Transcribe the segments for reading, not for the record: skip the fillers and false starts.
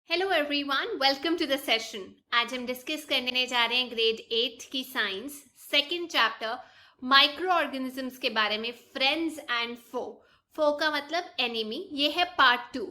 Hello everyone, welcome to the session. आज हम discuss करने जा रहे हैं ग्रेड 8 की science second chapter micro organisms के बारे में, फ्रेंड्स एंड फो। फो का मतलब एनिमी। ये है पार्ट 2।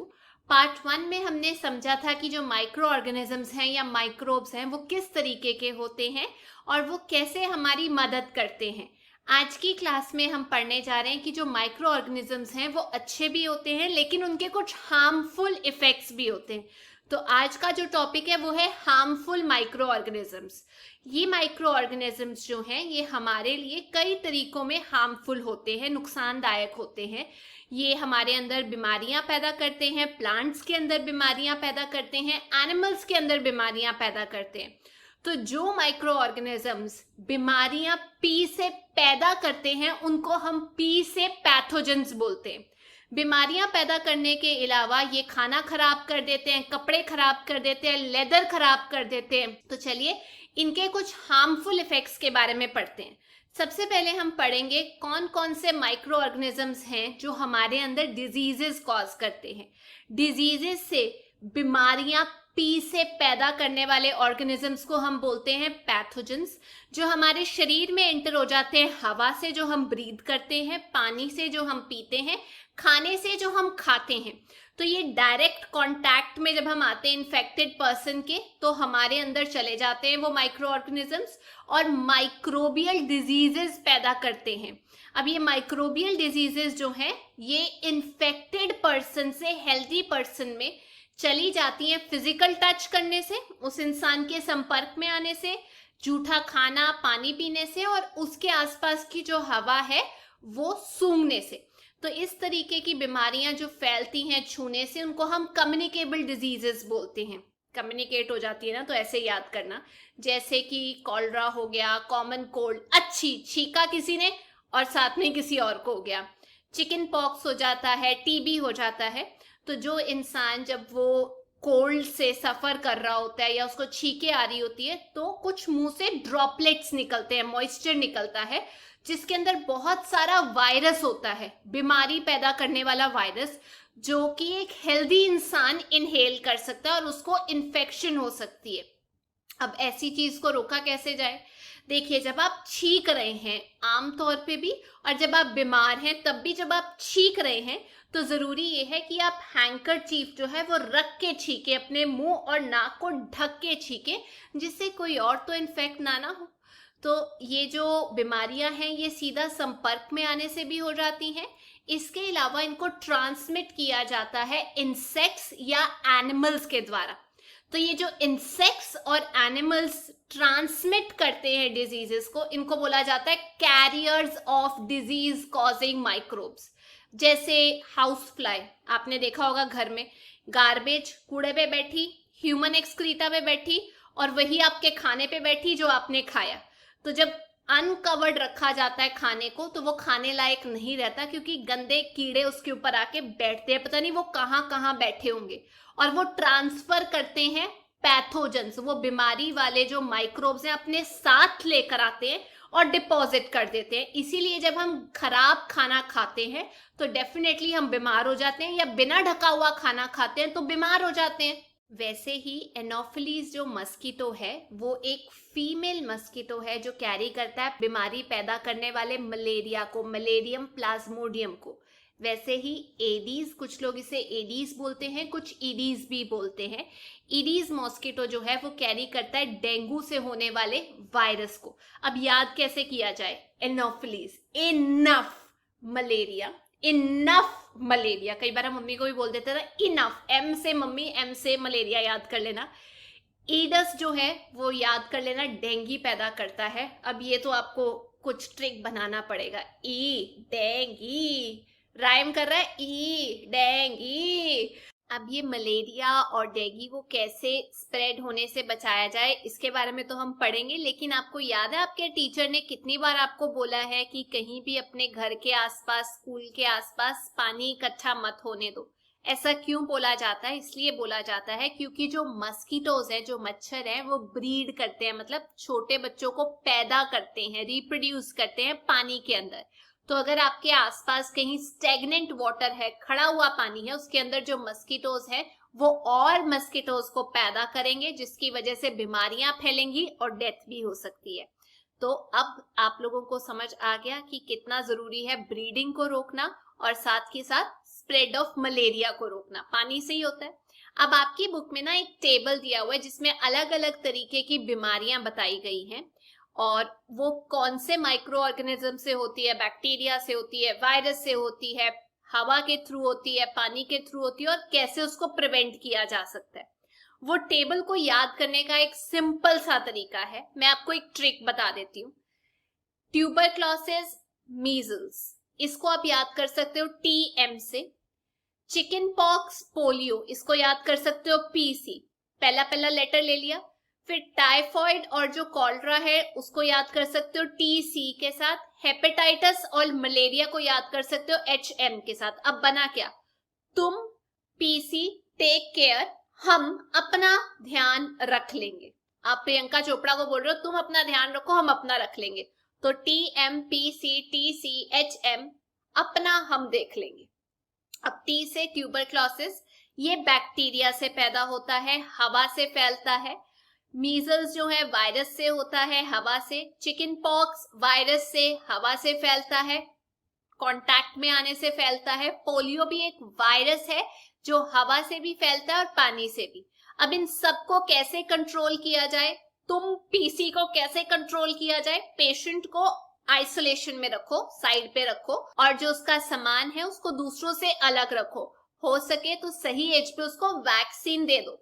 पार्ट 1 में हमने समझा था कि जो माइक्रो ऑर्गेनिजम्स हैं या माइक्रोब्स हैं वो किस तरीके के होते हैं और वो कैसे हमारी मदद करते हैं। आज की क्लास में हम पढ़ने जा रहे हैं कि जो माइक्रो ऑर्गेनिजम्स हैं वो अच्छे भी होते हैं लेकिन उनके कुछ हार्मफुल इफेक्ट्स भी होते हैं। तो आज का जो टॉपिक है वो है हार्मफुल माइक्रो ऑर्गेनिजम्स। ये माइक्रो ऑर्गेनिजम्स जो हैं ये हमारे लिए कई तरीकों में हार्मफुल होते हैं, नुकसानदायक होते हैं। ये हमारे अंदर बीमारियां पैदा करते हैं, प्लांट्स के अंदर बीमारियां पैदा करते हैं, एनिमल्स के अंदर बीमारियां पैदा करते हैं। तो जो माइक्रो ऑर्गेनिजम्स बीमारियां पी से पैदा करते हैं उनको हम पी से पैथोजेंस बोलते हैं। बीमारियां पैदा करने के अलावा ये खाना खराब कर देते हैं, कपड़े खराब कर देते हैं, लेदर खराब कर देते हैं। तो चलिए इनके कुछ हार्मफुल इफेक्ट्स के बारे में पढ़ते हैं। सबसे पहले हम पढ़ेंगे कौन कौन से माइक्रो ऑर्गेनिजम्स हैं जो हमारे अंदर डिजीजेस कॉज करते हैं। डिजीजेस से बीमारियां पी से पैदा करने वाले ऑर्गेनिजम्स को हम बोलते हैं पैथोजेंस। जो हमारे शरीर में एंटर हो जाते हैं हवा से जो हम ब्रीथ करते हैं, पानी से जो हम पीते हैं, खाने से जो हम खाते हैं। तो ये डायरेक्ट कांटेक्ट में जब हम आते हैं इन्फेक्टेड पर्सन के तो हमारे अंदर चले जाते हैं वो माइक्रो ऑर्गेनिजम्स और माइक्रोबियल डिजीजेस पैदा करते हैं। अब ये माइक्रोबियल डिजीजेस जो हैं ये इन्फेक्टेड पर्सन से हेल्दी पर्सन में चली जाती हैं फिजिकल टच करने से, उस इंसान के संपर्क में आने से, जूठा खाना पानी पीने से और उसके आसपास की जो हवा है वो सूंघने से। तो इस तरीके की बीमारियां जो फैलती हैं छूने से उनको हम कम्युनिकेबल डिजीजेस बोलते हैं। कम्युनिकेट हो जाती है ना, तो ऐसे याद करना, जैसे कि कॉलरा हो गया, कॉमन कोल्ड, अच्छी छीका किसी ने और साथ में किसी और को हो गया, चिकन पॉक्स हो जाता है, टीबी हो जाता है। तो जो इंसान जब वो कोल्ड से सफर कर रहा होता है या उसको छींके आ रही होती है तो कुछ मुंह से ड्रॉपलेट्स निकलते हैं, मॉइस्चर निकलता है जिसके अंदर बहुत सारा वायरस होता है, बीमारी पैदा करने वाला वायरस, जो कि एक हेल्दी इंसान इनहेल कर सकता है और उसको इन्फेक्शन हो सकती है। अब ऐसी चीज को रोका कैसे जाए? देखिए, जब आप छींक रहे हैं आमतौर पे भी और जब आप बीमार हैं तब भी, जब आप छींक रहे हैं तो जरूरी ये है कि आप हैंकरचीफ जो है वो रख के छींके, अपने मुंह और नाक को ढक के छींके, जिससे कोई और तो इन्फेक्ट ना हो। तो ये जो बीमारियां हैं ये सीधा संपर्क में आने से भी हो जाती हैं। इसके अलावा इनको ट्रांसमिट किया जाता है इंसेक्ट्स या एनिमल्स के द्वारा। तो ये जो इंसेक्ट्स और एनिमल्स ट्रांसमिट करते हैं डिजीजेस को, इनको बोला जाता है carriers of disease causing microbes. जैसे हाउस फ्लाई आपने देखा होगा घर में, गार्बेज कूड़े पे बैठी, ह्यूमन एक्सक्रीटा पे बैठी और वही आपके खाने पे बैठी जो आपने खाया। तो जब अनकवर्ड रखा जाता है खाने को तो वो खाने लायक नहीं रहता, क्योंकि गंदे कीड़े उसके ऊपर आके बैठते हैं, पता नहीं वो कहाँ कहाँ बैठे होंगे, और वो ट्रांसफर करते हैं पैथोजेंस, वो बीमारी वाले जो माइक्रोब्स हैं अपने साथ लेकर आते हैं और डिपॉजिट कर देते हैं। इसीलिए जब हम खराब खाना खाते हैं तो डेफिनेटली हम बीमार हो जाते हैं, या बिना ढका हुआ खाना खाते हैं तो बीमार हो जाते हैं। वैसे ही एनोफिलीज जो मस्कीटो है वो एक फीमेल मस्कीटो है जो कैरी करता है बीमारी पैदा करने वाले मलेरिया को, मलेरियम प्लाज्मोडियम को। वैसे ही एडीज, कुछ लोग इसे एडीज बोलते हैं, कुछ ईडीज भी बोलते हैं। ईडीज मॉस्किटो जो है वो कैरी करता है डेंगू से होने वाले वायरस को। अब याद कैसे किया जाए? Anopheles, enough malaria, enough malaria. कई बार हम मम्मी को भी बोल देते हैं इनफ, एम से मम्मी, एम से मलेरिया याद कर लेना। ईडस जो है वो याद कर लेना, डेंगी पैदा करता है। अब ये तो आपको कुछ ट्रिक बनाना पड़ेगा। ई डेंगी राइम कर रहा है, ई डेंगी। अब ये मलेरिया और डेंगी को कैसे स्प्रेड होने से बचाया जाए इसके बारे में तो हम पढ़ेंगे, लेकिन आपको याद है आपके टीचर ने कितनी बार आपको बोला है कि कहीं भी अपने घर के आसपास, स्कूल के आसपास पानी इकट्ठा मत होने दो। ऐसा क्यों बोला जाता है? इसलिए बोला जाता है क्योंकि जो मस्कीटोज हैं, जो मच्छर हैं, वो ब्रीड करते हैं, मतलब छोटे बच्चों को पैदा करते हैं, रिप्रोड्यूस करते हैं पानी के अंदर। तो अगर आपके आसपास कहीं स्टेगनेंट वाटर है, खड़ा हुआ पानी है, उसके अंदर जो मस्कीटोज है वो और मस्किटोज को पैदा करेंगे, जिसकी वजह से बीमारियां फैलेंगी और डेथ भी हो सकती है। तो अब आप लोगों को समझ आ गया कि कितना जरूरी है ब्रीडिंग को रोकना और साथ ही साथ स्प्रेड ऑफ मलेरिया को रोकना। पानी से ही होता है। अब आपकी बुक में ना एक टेबल दिया हुआ है जिसमें अलग अलग तरीके की बीमारियां बताई गई हैं और वो कौन से माइक्रो ऑर्गेनिज्म से होती है, बैक्टीरिया से होती है, वायरस से होती है, हवा के थ्रू होती है, पानी के थ्रू होती है और कैसे उसको प्रिवेंट किया जा सकता है। वो टेबल को याद करने का एक सिंपल सा तरीका है। मैं आपको एक ट्रिक बता देती हूँ। ट्यूबरक्लोसिस, मीजल्स, इसको आप याद कर सकते हो TM से। चिकन पॉक्स, पोलियो, इसको याद कर सकते हो PC, पहला पहला लेटर ले लिया। फिर टाइफॉइड और जो कॉलरा है उसको याद कर सकते हो TC के साथ। हेपेटाइटिस और मलेरिया को याद कर सकते हो HM के साथ। अब बना क्या? तुम PC, टेक केयर, हम अपना ध्यान रख लेंगे। आप प्रियंका चोपड़ा को बोल रहे हो तुम अपना ध्यान रखो, हम अपना रख लेंगे। तो TM, PC, TC, HM, अपना हम देख लेंगे। अब T से ट्यूबरक्लोसिस, ये बैक्टीरिया से पैदा होता है, हवा से फैलता है। मीजल्स जो है वायरस से होता है, हवा से। चिकन पॉक्स वायरस से, हवा से फैलता है, कांटेक्ट में आने से फैलता है। पोलियो भी एक वायरस है जो हवा से भी फैलता है और पानी से भी। अब इन सबको कैसे कंट्रोल किया जाए? तुम PC को कैसे कंट्रोल किया जाए? पेशेंट को आइसोलेशन में रखो, साइड पे रखो और जो उसका सामान है उसको दूसरों से अलग रखो। हो सके तो सही एज पे उसको वैक्सीन दे दो।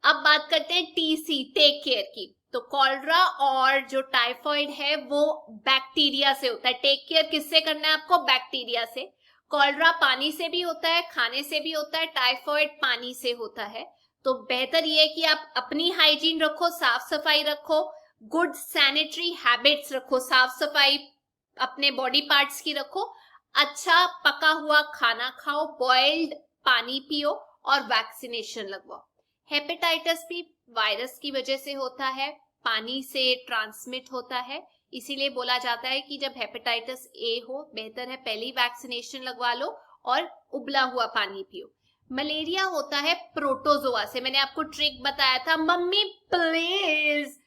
अब बात करते हैं TC, टेक केयर की। तो कॉलरा और जो टाइफॉइड है वो बैक्टीरिया से होता है। टेक केयर किससे करना है आपको? बैक्टीरिया से। कॉलरा पानी से भी होता है, खाने से भी होता है। टाइफॉइड पानी से होता है। तो बेहतर ये है कि आप अपनी हाइजीन रखो, साफ सफाई रखो, गुड सैनिटरी हैबिट्स रखो, साफ सफाई अपने बॉडी पार्ट्स की रखो, अच्छा पका हुआ खाना खाओ, बॉइल्ड पानी पियो और वैक्सीनेशन लगवाओ। हेपेटाइटिस भी वायरस की वजह से होता है, पानी से ट्रांसमिट होता है। इसीलिए बोला जाता है कि जब हेपेटाइटिस A हो, बेहतर है पहली वैक्सीनेशन लगवा लो और उबला हुआ पानी पियो। मलेरिया होता है प्रोटोजोआ से। मैंने आपको ट्रिक बताया था, मम्मी प्लीज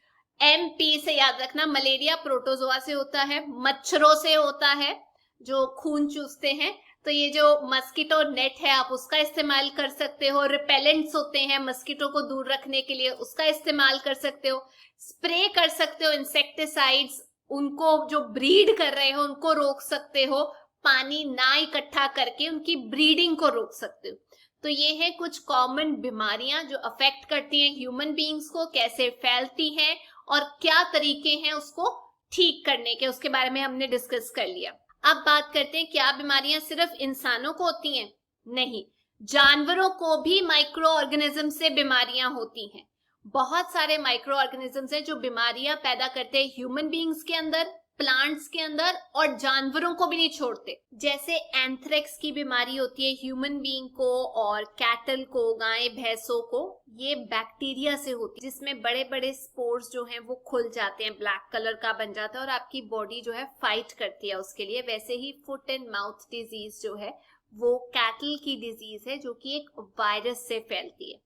MP से याद रखना। मलेरिया प्रोटोजोआ से होता है, मच्छरों से होता है जो खून चूसते हैं। तो ये जो मस्कीटो नेट है आप उसका इस्तेमाल कर सकते हो। रिपेलेंट्स होते हैं मस्कीटो को दूर रखने के लिए, उसका इस्तेमाल कर सकते हो। स्प्रे कर सकते हो इंसेक्टिसाइड्स, उनको जो ब्रीड कर रहे हो उनको रोक सकते हो। पानी ना इकट्ठा करके उनकी ब्रीडिंग को रोक सकते हो। तो ये है कुछ कॉमन बीमारियां जो अफेक्ट करती हैं ह्यूमन बीइंग्स को, कैसे फैलती हैं और क्या तरीके हैं उसको ठीक करने के, उसके बारे में हमने डिस्कस कर लिया। अब बात करते हैं क्या बीमारियां सिर्फ इंसानों को होती हैं? नहीं, जानवरों को भी माइक्रो ऑर्गेनिज्म से बीमारियां होती हैं। बहुत सारे माइक्रो ऑर्गेनिजम्स हैं जो बीमारियां पैदा करते हैं ह्यूमन बीइंग्स के अंदर, प्लांट्स के अंदर और जानवरों को भी नहीं छोड़ते। जैसे एंथ्रेक्स की बीमारी होती है ह्यूमन बीइंग को और कैटल को, गाय भैंसों को। ये बैक्टीरिया से होती है जिसमें बड़े बड़े स्पोर्स जो हैं वो खुल जाते हैं, ब्लैक कलर का बन जाता है और आपकी बॉडी जो है फाइट करती है उसके लिए। वैसे ही फुट एंड माउथ डिजीज जो है वो कैटल की डिजीज है जो कि एक वायरस से फैलती है।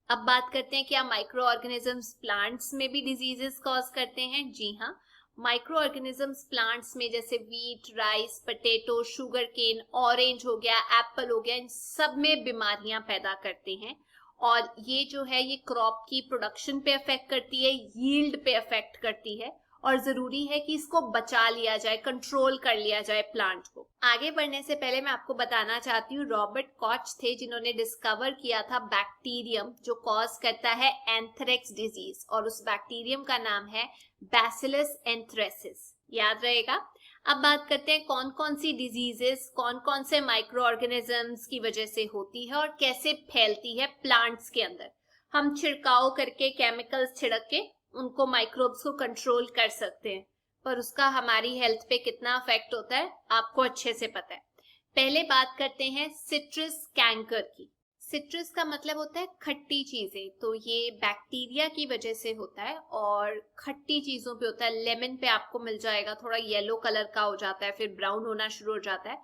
अब बात करते हैं क्या माइक्रो ऑर्गेनिजम्स प्लांट्स में भी डिजीजेस कॉज करते हैं? जी हाँ, माइक्रो ऑर्गेनिजम्स प्लांट्स में जैसे wheat, rice, potato, sugarcane, orange हो गया, एप्पल हो गया, इन सब में बीमारियां पैदा करते हैं। और ये जो है ये क्रॉप की प्रोडक्शन पे अफेक्ट करती है, यील्ड पे अफेक्ट करती है और जरूरी है कि इसको बचा लिया जाए, कंट्रोल कर लिया जाए प्लांट को। आगे बढ़ने से पहले मैं आपको बताना चाहती हूँ, रॉबर्ट कॉच थे जिन्होंने डिस्कवर किया था बैक्टीरियम जो कॉज करता है एंथ्रेक्स डिजीज और उस बैक्टीरियम का नाम है बैसिलस एंथ्रेसिस। याद रहेगा। अब बात करते हैं कौन कौन सी डिजीजेस कौन कौन से माइक्रो ऑर्गेनिजम्स की वजह से होती है और कैसे फैलती है प्लांट्स के अंदर। हम छिड़काव करके, केमिकल्स छिड़क के उनको माइक्रोब्स को कंट्रोल कर सकते हैं, पर उसका हमारी हेल्थ पे कितना इफेक्ट होता है आपको अच्छे से पता है। पहले बात करते हैं सिट्रस कैंकर की। सिट्रस का मतलब होता है खट्टी चीजें, तो ये बैक्टीरिया की वजह से होता है और खट्टी चीजों पे होता है। लेमन पे आपको मिल जाएगा, थोड़ा येलो कलर का हो जाता है, फिर ब्राउन होना शुरू हो जाता है।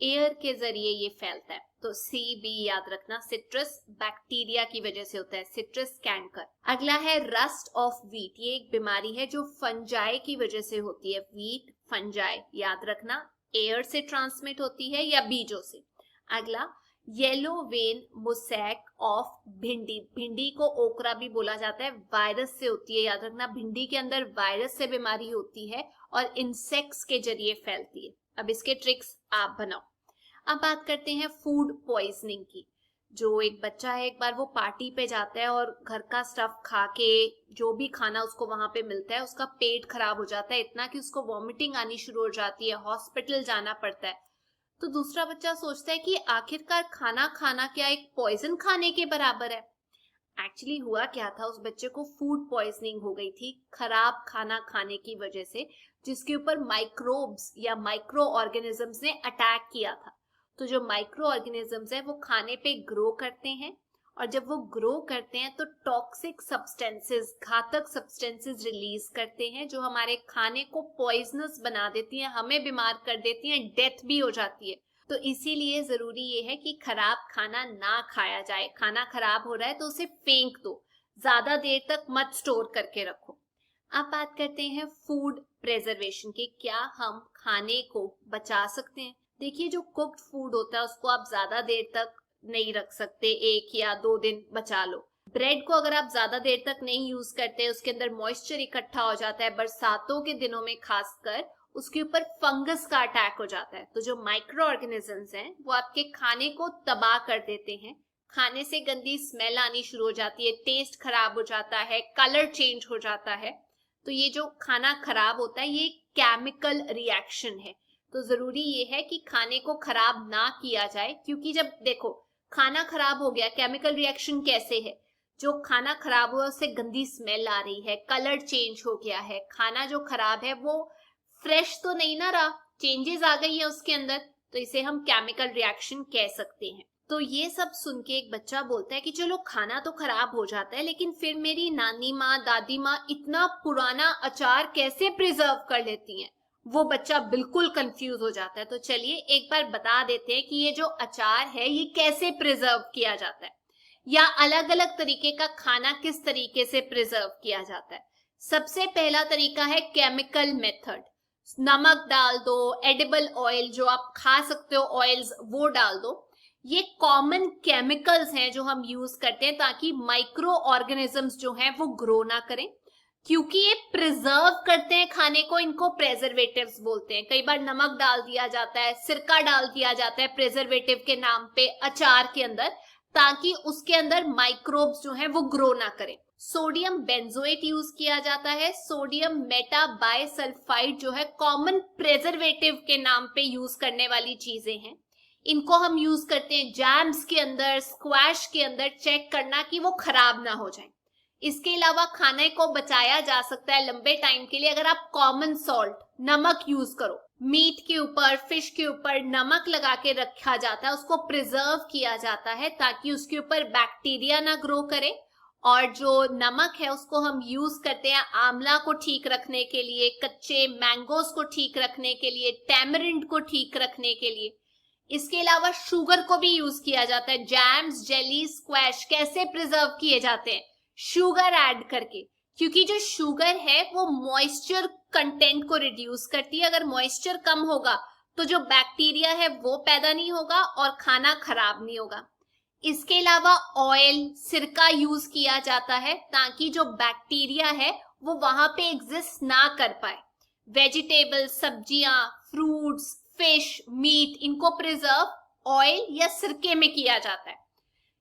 एयर के जरिए ये फैलता है। तो सी बी याद रखना, सिट्रस बैक्टीरिया की वजह से होता है, सिट्रस कैंकर। अगला है रस्ट ऑफ व्हीट, ये एक बीमारी है जो फंजाई की वजह से होती है, व्हीट फंजाई याद रखना, एयर से ट्रांसमिट होती है या बीजों से। अगला येलो वेन मोसैक ऑफ भिंडी, भिंडी को ओकरा भी बोला जाता है, वायरस से होती है, याद रखना भिंडी के अंदर वायरस से बीमारी होती है और इंसेक्ट्स के जरिए फैलती है। अब इसके ट्रिक्स आप बनाओ। अब बात करते हैं फूड पॉइजनिंग की। जो एक बच्चा है, एक बार वो पार्टी पे जाता है और घर का स्टफ खा के, जो भी खाना उसको वहां पे मिलता है, उसका पेट खराब हो जाता है इतना कि उसको वॉमिटिंग आनी शुरू हो जाती है, हॉस्पिटल जाना पड़ता है। तो दूसरा बच्चा सोचता है कि आखिरकार खाना खाना क्या एक पॉइजन खाने के बराबर है। एक्चुअली हुआ क्या था, उस बच्चे को फूड पॉइजनिंग हो गई थी खराब खाना खाने की वजह से, जिसके ऊपर माइक्रोब्स या माइक्रो ऑर्गेनिजम्स ने अटैक किया था। तो जो माइक्रो ऑर्गेनिजम्स है वो खाने पे ग्रो करते हैं, और जब वो ग्रो करते हैं तो टॉक्सिक सब्सटेंसेस, घातक सब्सटेंसेस रिलीज करते हैं जो हमारे खाने को पॉइजनस बना देती हैं, हमें बीमार कर देती हैं, डेथ भी हो जाती है। तो इसीलिए जरूरी ये है कि खराब खाना ना खाया जाए। खाना खराब हो रहा है तो उसे फेंक दो, ज्यादा देर तक मत स्टोर करके रखो। अब बात करते हैं फूड प्रेजर्वेशन की, क्या हम खाने को बचा सकते हैं। देखिए जो कुक्ड फूड होता है उसको आप ज्यादा देर तक नहीं रख सकते, 1 या 2 दिन बचा लो। ब्रेड को अगर आप ज्यादा देर तक नहीं यूज करते, उसके अंदर मॉइस्चर इकट्ठा हो जाता है, बरसातों के दिनों में खासकर उसके ऊपर फंगस का अटैक हो जाता है। तो जो माइक्रो ऑर्गेनिजम्स हैं वो आपके खाने को तबाह कर देते हैं, खाने से गंदी स्मेल आनी शुरू हो जाती है, टेस्ट खराब हो जाता है, कलर चेंज हो जाता है। तो ये जो खाना खराब होता है ये केमिकल रिएक्शन है। तो जरूरी ये है कि खाने को खराब ना किया जाए, क्योंकि जब देखो खाना खराब हो गया, केमिकल रिएक्शन कैसे है, जो खाना खराब हुआ उससे गंदी स्मेल आ रही है, कलर चेंज हो गया है, खाना जो खराब है वो फ्रेश तो नहीं ना रहा, चेंजेस आ गई है उसके अंदर, तो इसे हम केमिकल रिएक्शन कह सकते हैं। तो ये सब सुन के एक बच्चा बोलता है कि चलो खाना तो खराब हो जाता है, लेकिन फिर मेरी नानी माँ, दादी माँ इतना पुराना अचार कैसे प्रिजर्व कर लेती हैं। वो बच्चा बिल्कुल कंफ्यूज हो जाता है। तो चलिए एक बार बता देते हैं कि ये जो अचार है ये कैसे प्रिजर्व किया जाता है, या अलग अलग तरीके का खाना किस तरीके से प्रिजर्व किया जाता है। सबसे पहला तरीका है केमिकल मेथड। नमक डाल दो, एडिबल ऑयल जो आप खा सकते हो ऑयल्स वो डाल दो। ये कॉमन केमिकल्स हैं जो हम यूज करते हैं ताकि माइक्रो ऑर्गेनिजम्स जो हैं वो ग्रो ना करें, क्योंकि ये प्रिजर्व करते हैं खाने को, इनको प्रेजर्वेटिव्स बोलते हैं। कई बार नमक डाल दिया जाता है, सिरका डाल दिया जाता है प्रेजर्वेटिव के नाम पे अचार के अंदर, ताकि उसके अंदर माइक्रोब्स जो हैं वो ग्रो ना करें। सोडियम बेंजोएट यूज किया जाता है, सोडियम मेटाबाइसल्फाइड जो है कॉमन प्रेजर्वेटिव के नाम पे यूज करने वाली चीजें हैं। इनको हम यूज करते हैं जैम्स के अंदर, स्क्वैश के अंदर, चेक करना कि वो खराब ना हो जाए। इसके अलावा खाने को बचाया जा सकता है लंबे टाइम के लिए अगर आप कॉमन सॉल्ट, नमक यूज करो। मीट के ऊपर, फिश के ऊपर नमक लगा के रखा जाता है, उसको प्रिजर्व किया जाता है ताकि उसके ऊपर बैक्टीरिया ना ग्रो करे। और जो नमक है उसको हम यूज करते हैं आंवला को ठीक रखने के लिए, कच्चे मैंगोज को ठीक रखने के लिए, टैमरिंड को ठीक रखने के लिए। इसके अलावा शुगर को भी यूज किया जाता है। जैम्स, जेली, स्क्वैश कैसे प्रिजर्व किए जाते हैं, शुगर ऐड करके, क्योंकि जो शुगर है वो मॉइस्चर कंटेंट को रिड्यूस करती है। अगर मॉइस्चर कम होगा तो जो बैक्टीरिया है वो पैदा नहीं होगा और खाना खराब नहीं होगा। इसके अलावा ऑयल, सिरका यूज किया जाता है ताकि जो बैक्टीरिया है वो वहां पे एग्जिस्ट ना कर पाए। वेजिटेबल, सब्जियां, फ्रूट्स, फिश, मीट, इनको प्रिजर्व ऑयल या सिरके में किया जाता है।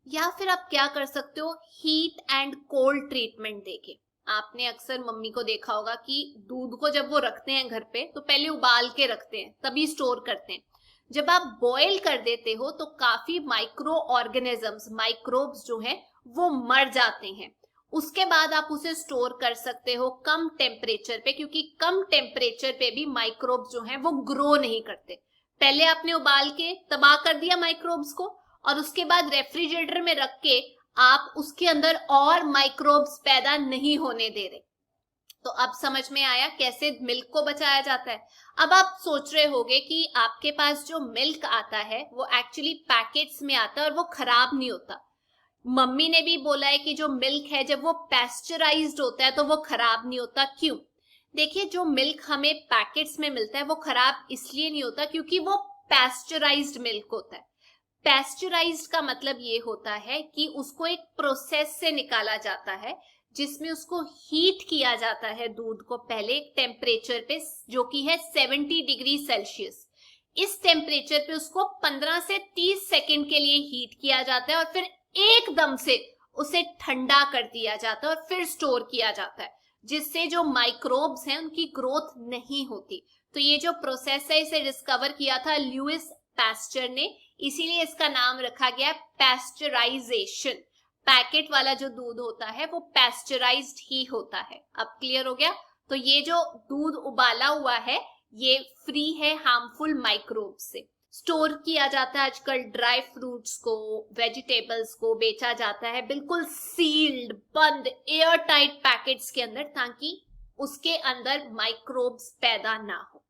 या फिर आप क्या कर सकते हो, हीट एंड कोल्ड ट्रीटमेंट देके। आपने अक्सर मम्मी को देखा होगा कि दूध को जब वो रखते हैं घर पे तो पहले उबाल के रखते हैं, तभी स्टोर करते हैं। जब आप बॉईल कर देते हो तो काफी माइक्रो ऑर्गेनिजम्स, माइक्रोब्स जो हैं वो मर जाते हैं। उसके बाद आप उसे स्टोर कर सकते हो कम टेम्परेचर पे, क्योंकि कम टेम्परेचर पे भी माइक्रोब्स जो हैं वो ग्रो नहीं करते। पहले आपने उबाल के तबाह कर दिया माइक्रोब्स को, और उसके बाद रेफ्रिजरेटर में रख के आप उसके अंदर और माइक्रोब्स पैदा नहीं होने दे रहे। तो अब समझ में आया कैसे मिल्क को बचाया जाता है। अब आप सोच रहे होंगे कि आपके पास जो मिल्क आता है वो एक्चुअली पैकेट्स में आता है और वो खराब नहीं होता। मम्मी ने भी बोला है कि जो मिल्क है जब वो पैस्चराइज्ड होता है तो वो खराब नहीं होता। क्यों? देखिए, जो मिल्क हमें पैकेट्स में मिलता है वो खराब इसलिए नहीं होता क्योंकि वो पैस्चराइज्ड मिल्क होता है। पैस्चराइज्ड का मतलब ये होता है कि उसको एक प्रोसेस से निकाला जाता है जिसमें उसको हीट किया जाता है दूध को पहले एक टेम्परेचर पे जो कि है 70 डिग्री सेल्सियस। इस टेम्परेचर पे उसको 15 से 30 सेकंड के लिए हीट किया जाता है और फिर एकदम से उसे ठंडा कर दिया जाता है और फिर स्टोर किया जाता है, जिससे जो माइक्रोब्स हैं उनकी ग्रोथ नहीं होती। तो ये जो प्रोसेस है इसे डिस्कवर किया था लुइस पैस्चर ने, इसीलिए इसका नाम रखा गया पैस्चराइजेशन। पैकेट वाला जो दूध होता है वो पैस्चराइज्ड ही होता है। अब क्लियर हो गया? तो ये जो दूध उबाला हुआ है ये फ्री है हार्मफुल माइक्रोब से। स्टोर किया जाता है आजकल ड्राई फ्रूट्स को, वेजिटेबल्स को बेचा जाता है बिल्कुल सील्ड, बंद, एयर टाइट पैकेट्स के अंदर, ताकि उसके अंदर माइक्रोब्स पैदा ना हो।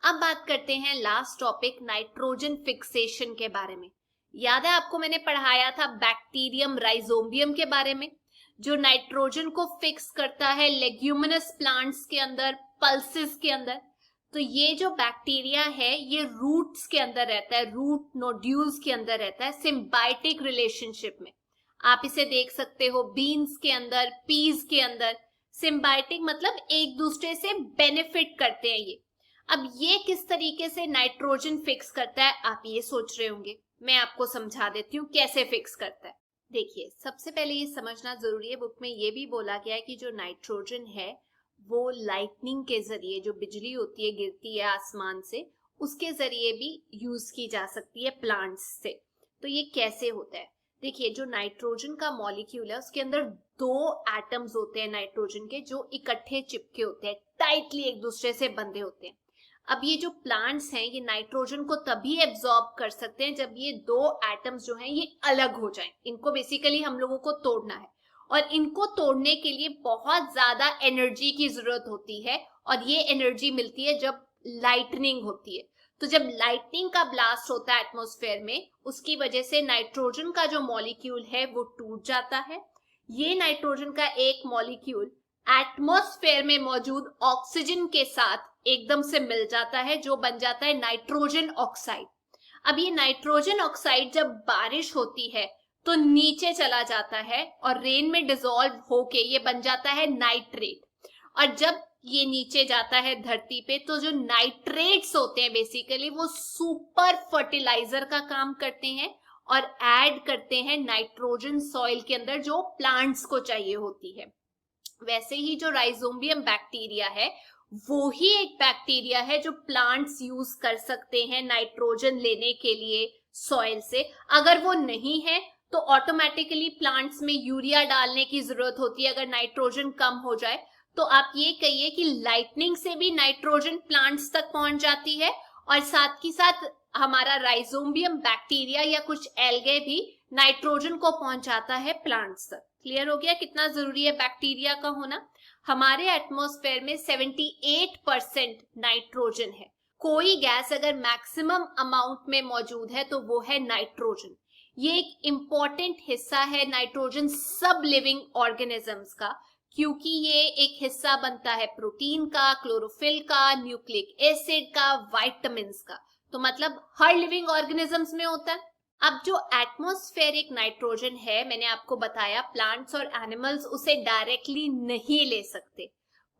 अब बात करते हैं लास्ट टॉपिक, नाइट्रोजन फिक्सेशन के बारे में। याद है आपको मैंने पढ़ाया था बैक्टीरियम राइजोबियम के बारे में, जो नाइट्रोजन को फिक्स करता है लेग्यूमिनस प्लांट्स के अंदर, पल्सेस के अंदर। तो ये जो बैक्टीरिया है ये रूट्स के अंदर रहता है, रूट नोड्यूल्स के अंदर रहता है सिम्बायोटिक रिलेशनशिप में। आप इसे देख सकते हो बीन्स के अंदर, पीज के अंदर। सिम्बायोटिक मतलब एक दूसरे से बेनिफिट करते हैं ये। अब ये किस तरीके से नाइट्रोजन फिक्स करता है आप ये सोच रहे होंगे, मैं आपको समझा देती हूँ कैसे फिक्स करता है। देखिए, सबसे पहले ये समझना जरूरी है, बुक में ये भी बोला गया है कि जो नाइट्रोजन है वो लाइटनिंग के जरिए, जो बिजली होती है गिरती है आसमान से, उसके जरिए भी यूज की जा सकती है प्लांट्स से। तो ये कैसे होता है? देखिए, जो नाइट्रोजन का मॉलिक्यूल है उसके अंदर 2 एटम्स होते हैं नाइट्रोजन के, जो इकट्ठे चिपके होते हैं, टाइटली एक दूसरे से बंधे होते हैं। अब ये जो प्लांट्स हैं ये नाइट्रोजन को तभी एब्जॉर्ब कर सकते हैं जब ये 2 एटम्स जो हैं ये अलग हो जाएं। इनको बेसिकली हम लोगों को तोड़ना है और इनको तोड़ने के लिए बहुत ज्यादा एनर्जी की जरूरत होती है, और ये एनर्जी मिलती है जब लाइटनिंग होती है। तो जब लाइटनिंग का ब्लास्ट होता है एटमॉस्फेयर में, उसकी वजह से नाइट्रोजन का जो मॉलिक्यूल है वो टूट जाता है। ये नाइट्रोजन का एक मॉलिक्यूल एटमॉस्फेयर में मौजूद ऑक्सीजन के साथ एकदम से मिल जाता है, जो बन जाता है नाइट्रोजन ऑक्साइड। अब ये नाइट्रोजन ऑक्साइड जब बारिश होती है तो नीचे चला जाता है और रेन में डिसॉल्व होके ये बन जाता है नाइट्रेट। और जब ये नीचे जाता है धरती पे तो जो नाइट्रेट्स होते हैं बेसिकली वो सुपर फर्टिलाइजर का काम करते हैं और ऐड करते हैं नाइट्रोजन सॉइल के अंदर जो प्लांट्स को चाहिए होती है। वैसे ही जो राइजोबियम बैक्टीरिया है वो ही एक बैक्टीरिया है जो प्लांट्स यूज कर सकते हैं नाइट्रोजन लेने के लिए सॉइल से। अगर वो नहीं है तो ऑटोमेटिकली प्लांट्स में यूरिया डालने की जरूरत होती है अगर नाइट्रोजन कम हो जाए। तो आप ये कहिए कि लाइटनिंग से भी नाइट्रोजन प्लांट्स तक पहुंच जाती है और साथ ही साथ हमारा राइजोबियम बैक्टीरिया या कुछ एल्गे भी नाइट्रोजन को पहुंचाता है प्लांट्स तक। क्लियर हो गया कितना जरूरी है बैक्टीरिया का होना? हमारे एटमॉस्फेयर में 78% नाइट्रोजन है। कोई गैस अगर मैक्सिमम अमाउंट में मौजूद है तो वो है नाइट्रोजन। ये एक इंपॉर्टेंट हिस्सा है नाइट्रोजन सब लिविंग ऑर्गेनिजम्स का, क्योंकि ये एक हिस्सा बनता है प्रोटीन का, क्लोरोफिल का, न्यूक्लिक एसिड का, विटामिन्स का। तो मतलब हर लिविंग ऑर्गेनिजम्स में होता है। अब जो एटमॉस्फेरिक नाइट्रोजन है मैंने आपको बताया प्लांट्स और एनिमल्स उसे डायरेक्टली नहीं ले सकते।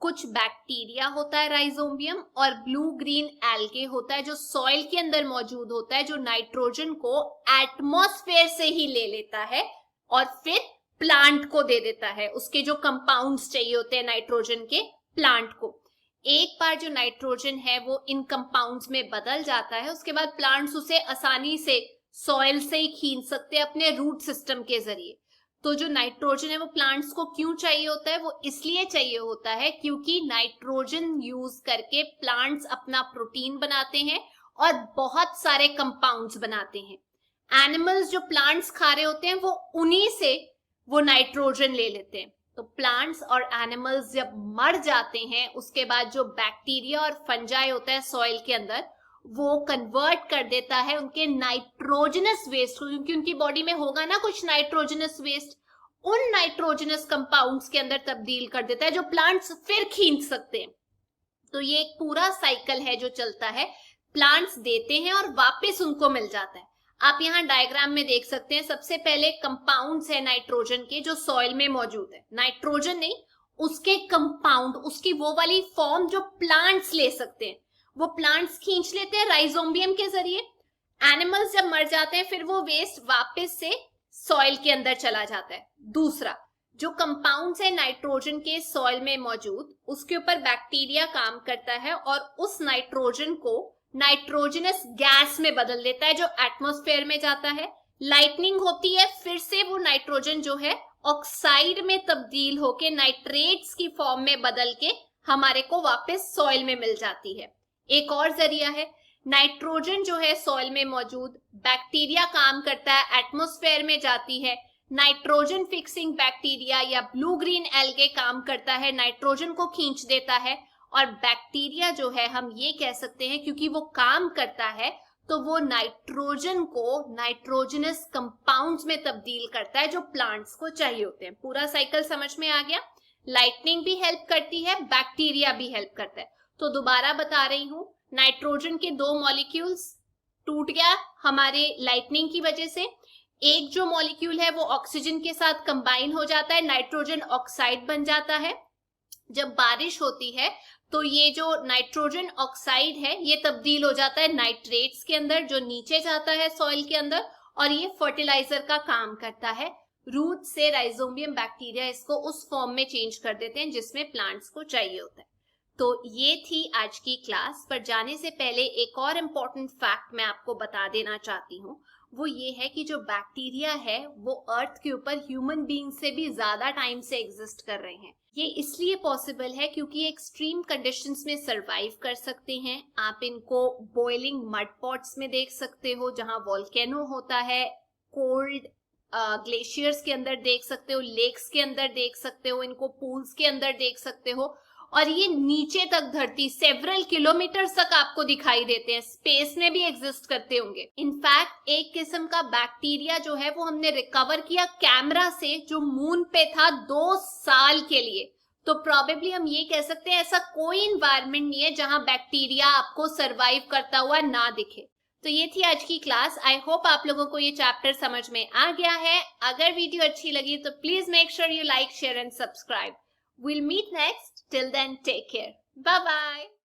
कुछ बैक्टीरिया होता है राइजोबियम और ब्लू ग्रीन एल्गे होता है जो सॉइल के अंदर मौजूद होता है, जो नाइट्रोजन को एटमॉस्फेयर से ही ले लेता है और फिर प्लांट को दे देता है। उसके जो कंपाउंड्स चाहिए होते हैं नाइट्रोजन के प्लांट को, एक बार जो नाइट्रोजन है वो इन कंपाउंड्स में बदल जाता है, उसके बाद प्लांट्स उसे आसानी से सॉइल से ही खींच सकते हैं अपने रूट सिस्टम के जरिए। तो जो नाइट्रोजन है वो प्लांट्स को क्यों चाहिए होता है? वो इसलिए चाहिए होता है क्योंकि नाइट्रोजन यूज करके प्लांट्स अपना प्रोटीन बनाते हैं और बहुत सारे कंपाउंड्स बनाते हैं। एनिमल्स जो प्लांट्स खा रहे होते हैं वो उन्हीं से वो नाइट्रोजन ले लेते हैं। तो प्लांट्स और एनिमल्स जब मर जाते हैं उसके बाद जो बैक्टीरिया और फंजाई होता है सॉइल के अंदर, वो कन्वर्ट कर देता है उनके नाइट्रोजनस वेस्ट को, क्योंकि उनकी बॉडी में होगा ना कुछ नाइट्रोजनस वेस्ट, उन नाइट्रोजनस कंपाउंड्स के अंदर तब्दील कर देता है जो प्लांट्स फिर खींच सकते हैं। तो ये एक पूरा साइकिल है जो चलता है, प्लांट्स देते हैं और वापस उनको मिल जाता है। आप यहाँ डायग्राम में देख सकते हैं, सबसे पहले कंपाउंड्स है नाइट्रोजन के जो सॉइल में मौजूद है, नाइट्रोजन नहीं, उसके कंपाउंड, उसकी वो वाली फॉर्म जो प्लांट्स ले सकते हैं, वो प्लांट्स खींच लेते हैं राइजोबियम के जरिए। एनिमल्स जब मर जाते हैं फिर वो वेस्ट वापस से सॉइल के अंदर चला जाता है। दूसरा, जो कंपाउंड्स है नाइट्रोजन के सॉइल में मौजूद, उसके ऊपर बैक्टीरिया काम करता है और उस नाइट्रोजन को नाइट्रोजनस गैस में बदल देता है जो एटमॉस्फेयर में जाता है। लाइटनिंग होती है, फिर से वो नाइट्रोजन जो है ऑक्साइड में तब्दील होके नाइट्रेट्स की फॉर्म में बदल के हमारे को वापस सॉइल में मिल जाती है। एक और जरिया है, नाइट्रोजन जो है सॉइल में मौजूद, बैक्टीरिया काम करता है, एटमॉस्फेयर में जाती है, नाइट्रोजन फिक्सिंग बैक्टीरिया या ब्लू ग्रीन एल्गे काम करता है, नाइट्रोजन को खींच देता है। और बैक्टीरिया जो है, हम ये कह सकते हैं क्योंकि वो काम करता है तो वो नाइट्रोजन को नाइट्रोजनस कंपाउंड्स में तब्दील करता है जो प्लांट्स को चाहिए होते हैं। पूरा साइकिल समझ में आ गया? लाइटनिंग भी हेल्प करती है, बैक्टीरिया भी हेल्प करता है। तो दोबारा बता रही हूं, नाइट्रोजन के 2 मॉलिक्यूल्स टूट गया हमारे लाइटनिंग की वजह से। एक जो मॉलिक्यूल है वो ऑक्सीजन के साथ कंबाइन हो जाता है, नाइट्रोजन ऑक्साइड बन जाता है। जब बारिश होती है तो ये जो नाइट्रोजन ऑक्साइड है ये तब्दील हो जाता है नाइट्रेट्स के अंदर जो नीचे जाता है सॉइल के अंदर, और ये फर्टिलाइजर का काम करता है। रूट से राइजोबियम बैक्टीरिया इसको उस फॉर्म में चेंज कर देते हैं जिसमें प्लांट्स को चाहिए होता है। तो ये थी आज की क्लास। पर जाने से पहले एक और इम्पोर्टेंट फैक्ट मैं आपको बता देना चाहती हूँ, वो ये है कि जो बैक्टीरिया है वो अर्थ के ऊपर ह्यूमन बीइंग से भी ज्यादा टाइम से एग्जिस्ट कर रहे हैं। ये इसलिए पॉसिबल है क्योंकि एक्सट्रीम कंडीशंस में सरवाइव कर सकते हैं। आप इनको बॉइलिंग मड पॉट्स में देख सकते हो जहां वोल्केनो होता है, कोल्ड ग्लेशियर्स के अंदर देख सकते हो, लेक्स के अंदर देख सकते हो, इनको पूल्स के अंदर देख सकते हो, और ये नीचे तक धरती सेवरल किलोमीटर तक आपको दिखाई देते हैं, स्पेस में भी एग्जिस्ट करते होंगे। इनफैक्ट एक किस्म का बैक्टीरिया जो है वो हमने रिकवर किया कैमरा से जो मून पे था 2 साल के लिए। तो प्रोबेबली हम ये कह सकते हैं ऐसा कोई इन्वायरमेंट नहीं है जहां बैक्टीरिया आपको सरवाइव करता हुआ ना दिखे। तो ये थी आज की क्लास। आई होप आप लोगों को ये चैप्टर समझ में आ गया है। अगर वीडियो अच्छी लगी तो please make sure you like, share and subscribe. We'll meet next. Till then, take care. Bye-bye.